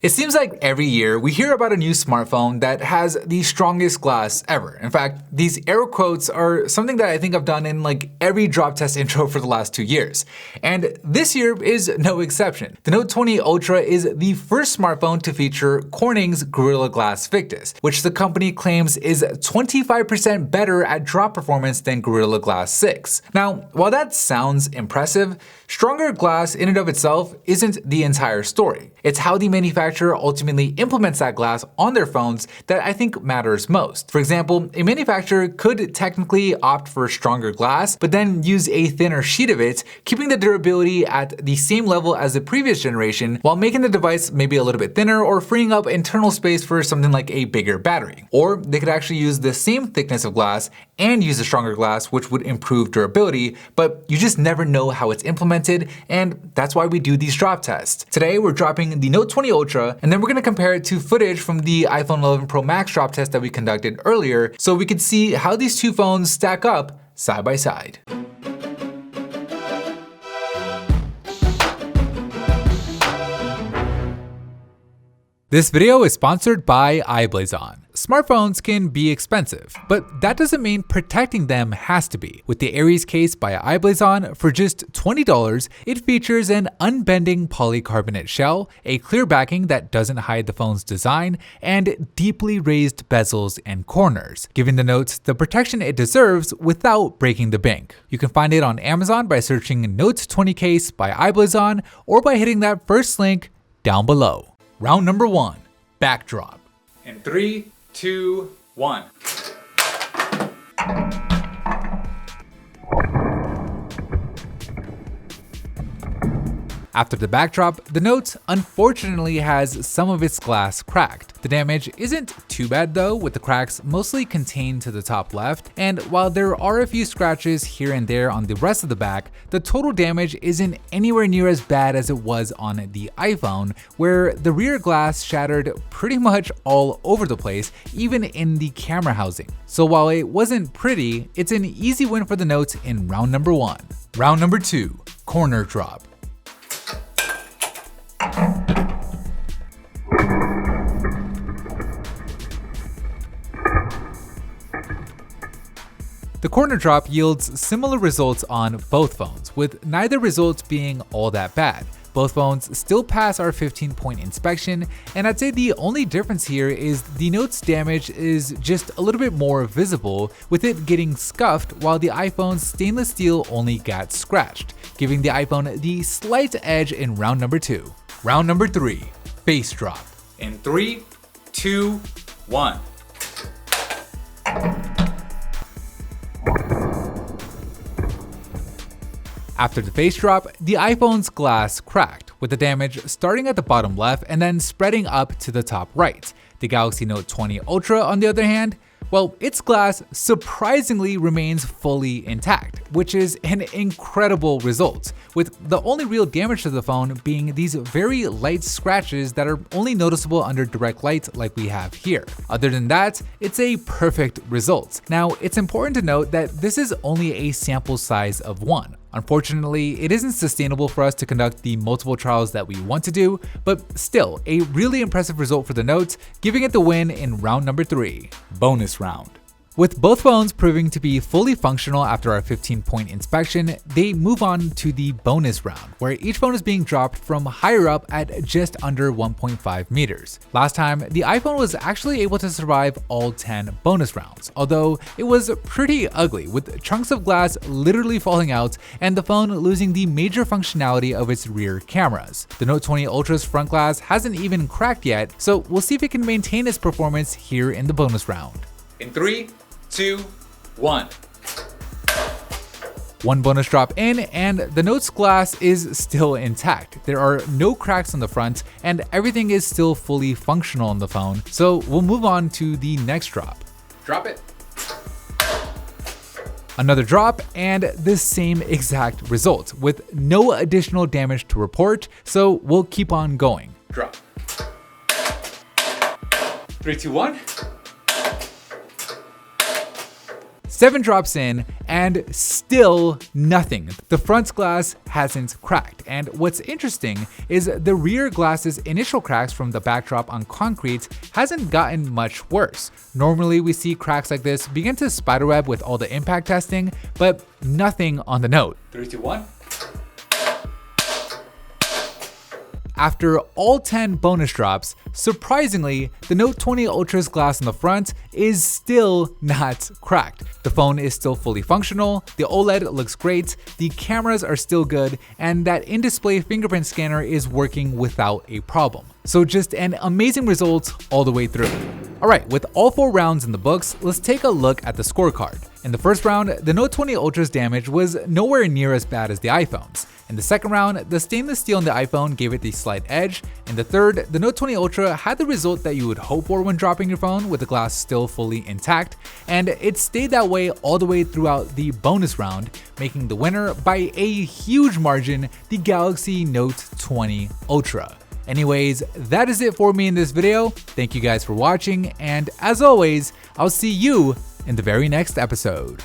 It seems like every year we hear about a new smartphone that has the strongest glass ever. In fact, these air quotes are something that I think I've done in like every drop test intro for the last 2 years. And this year is no exception. The Note 20 Ultra is the first smartphone to feature Corning's Gorilla Glass Victus, which the company claims is 25% better at drop performance than Gorilla Glass 6. Now, while that sounds impressive, stronger glass in and of itself isn't the entire story. It's how the manufacturer ultimately implements that glass on their phones that I think matters most. For example, a manufacturer could technically opt for stronger glass, but then use a thinner sheet of it, keeping the durability at the same level as the previous generation, while making the device maybe a little bit thinner or freeing up internal space for something like a bigger battery. Or they could actually use the same thickness of glass and use a stronger glass, which would improve durability, but you just never know how it's implemented, and that's why we do these drop tests. Today, we're dropping the Note 20 Ultra, and then we're gonna compare it to footage from the iPhone 11 Pro Max drop test that we conducted earlier, so we could see how these two phones stack up side by side. This video is sponsored by iBlazon. Smartphones can be expensive, but that doesn't mean protecting them has to be. With the Aries case by iBlazon, for just $20, it features an unbending polycarbonate shell, a clear backing that doesn't hide the phone's design, and deeply raised bezels and corners, giving the Note the protection it deserves without breaking the bank. You can find it on Amazon by searching Note 20 case by iBlazon or by hitting that first link down below. Round number 1, backdrop. In 3, 2, 1. After the backdrop, the Note unfortunately has some of its glass cracked. The damage isn't too bad though, with the cracks mostly contained to the top left, and while there are a few scratches here and there on the rest of the back, the total damage isn't anywhere near as bad as it was on the iPhone, where the rear glass shattered pretty much all over the place, even in the camera housing. So while it wasn't pretty, it's an easy win for the Note in round number 1. Round number 2, corner drop. The corner drop yields similar results on both phones, with neither results being all that bad. Both phones still pass our 15-point inspection, and I'd say the only difference here is the Note's damage is just a little bit more visible, with it getting scuffed while the iPhone's stainless steel only got scratched, giving the iPhone the slight edge in round number 2. Round number 3, face drop. In 3, 2, 1. After the face drop, the iPhone's glass cracked, with the damage starting at the bottom left and then spreading up to the top right. The Galaxy Note 20 Ultra, on the other hand, well, its glass surprisingly remains fully intact, which is an incredible result, with the only real damage to the phone being these very light scratches that are only noticeable under direct light like we have here. Other than that, it's a perfect result. Now, it's important to note that this is only a sample size of 1. Unfortunately, it isn't sustainable for us to conduct the multiple trials that we want to do, but still, a really impressive result for the Note, giving it the win in round number 3, bonus round. With both phones proving to be fully functional after our 15-point inspection, they move on to the bonus round, where each phone is being dropped from higher up at just under 1.5 meters. Last time, the iPhone was actually able to survive all 10 bonus rounds, although it was pretty ugly, with chunks of glass literally falling out and the phone losing the major functionality of its rear cameras. The Note 20 Ultra's front glass hasn't even cracked yet, so we'll see if it can maintain its performance here in the bonus round. In 3, 2, 1. One bonus drop in, and the Note's glass is still intact. There are no cracks on the front, and everything is still fully functional on the phone, so we'll move on to the next drop. Drop it. Another drop, and the same exact result, with no additional damage to report, so we'll keep on going. Drop. 3, 2, 1. 7 drops in, and still nothing. The front glass hasn't cracked, and what's interesting is the rear glass's initial cracks from the backdrop on concrete hasn't gotten much worse. Normally we see cracks like this begin to spiderweb with all the impact testing, but nothing on the Note. 3, 2, 1. After all 10 bonus drops, surprisingly, the Note 20 Ultra's glass on the front is still not cracked. The phone is still fully functional, the OLED looks great, the cameras are still good, and that in-display fingerprint scanner is working without a problem. So just an amazing result all the way through. Alright, with all 4 rounds in the books, let's take a look at the scorecard. In the first round, the Note 20 Ultra's damage was nowhere near as bad as the iPhone's. In the second round, the stainless steel on the iPhone gave it the slight edge. In the third, the Note 20 Ultra had the result that you would hope for when dropping your phone with the glass still fully intact, and it stayed that way all the way throughout the bonus round, making the winner by a huge margin the Galaxy Note 20 Ultra. Anyways, that is it for me in this video. Thank you guys for watching, and as always, I'll see you in the very next episode.